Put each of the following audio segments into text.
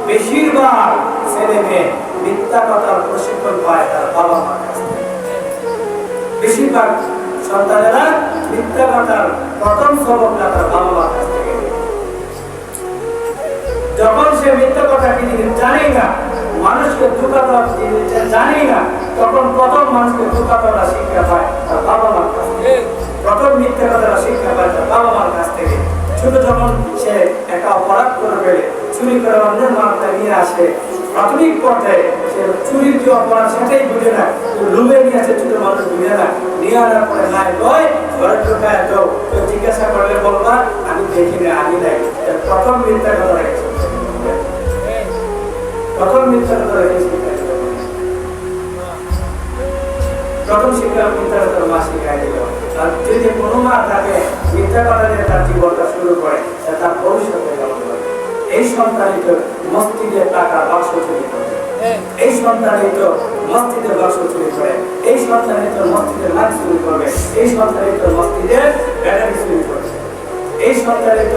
বেশিরভাগ ছেলে মেয়ে মিথ্যা কথার প্রশিক্ষণ পায় তার বাবা মার কাছ থেকে। বেশিরভাগ সন্তানেরা মিথ্যা কথার প্রথম সবকটা তার বাবা মার কাছ থেকে। যখন সে মিথ্যা কথা কি জিনিস জানেই না, মানুষকে ধোঁকা দেওয়া জানেই না, তখন প্রথম মানুষকে ধোঁকা দেওয়া শিক্ষা পায় তার বাবা মার কাছ থেকে। প্রথম মিথ্যা কথা শিক্ষা পায় তার বাবা মার কাছ থেকে। ছোট যখন সে একটা অপরাধ করে ফেলে, চুরি করে অন্যের মালটা নিয়ে আসে, প্রাথমিক পর্যায়ে সে চুরির যে অপরাধ সেটাই বুঝে না, লুবে নিয়ে আসে, ছোট মানুষ বুঝে না, নিয়ে আনার পরে নাই কয় ঘরে ঢোকায় যাও, কেউ জিজ্ঞাসা করলে বলবা আমি দেখি না, আমি নাই। প্রথম মিথ্যা কথা রেখেছে, প্রথম মিথ্যা কথা রেখেছে, প্রথম শিক্ষা মিথ্যা কথা মা শিখাই দিল। আর যদি কোনো মা তাকে মিথ্যা কথা দিয়ে তার জীবনটা শুরু করে, তার ভবিষ্যতে কেমন হবে? এই সন্তানিত মসজিদের টাকা বাক্স চুরি করে, এই সন্তানিত মসজিদের বাক্স চুরি করে, এই সন্তানিত মসজিদের লাইট চুরি করবে, এই সন্তানিত মসজিদের ব্যাটারি চুরি করবে, এই সন্তানিত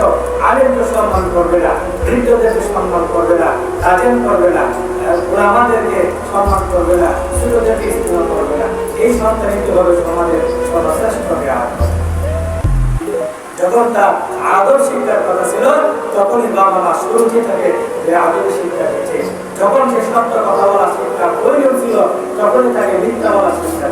আলেমকে সম্মান করবে না, বৃদ্ধদেরকে সম্মান করবে না, কাজেন করবে না, আমাদেরকে সম্মান করবে না, ছোটদেরকে ইস্তেমাল করবে না। এই সন্তানিত ভাবে সমাজের সর্বশ্রেষ্ঠকে আদর। যখন তার আদর শিক্ষার কথা ছিল, তখনই বাবা মা শুরুতে থেকে যে আদর শিক্ষা দিচ্ছে। যখন সে সত্য কথা বলা শিক্ষা প্রয়োজন ছিল, তখনই তাকে মিথ্যা বলা শিক্ষা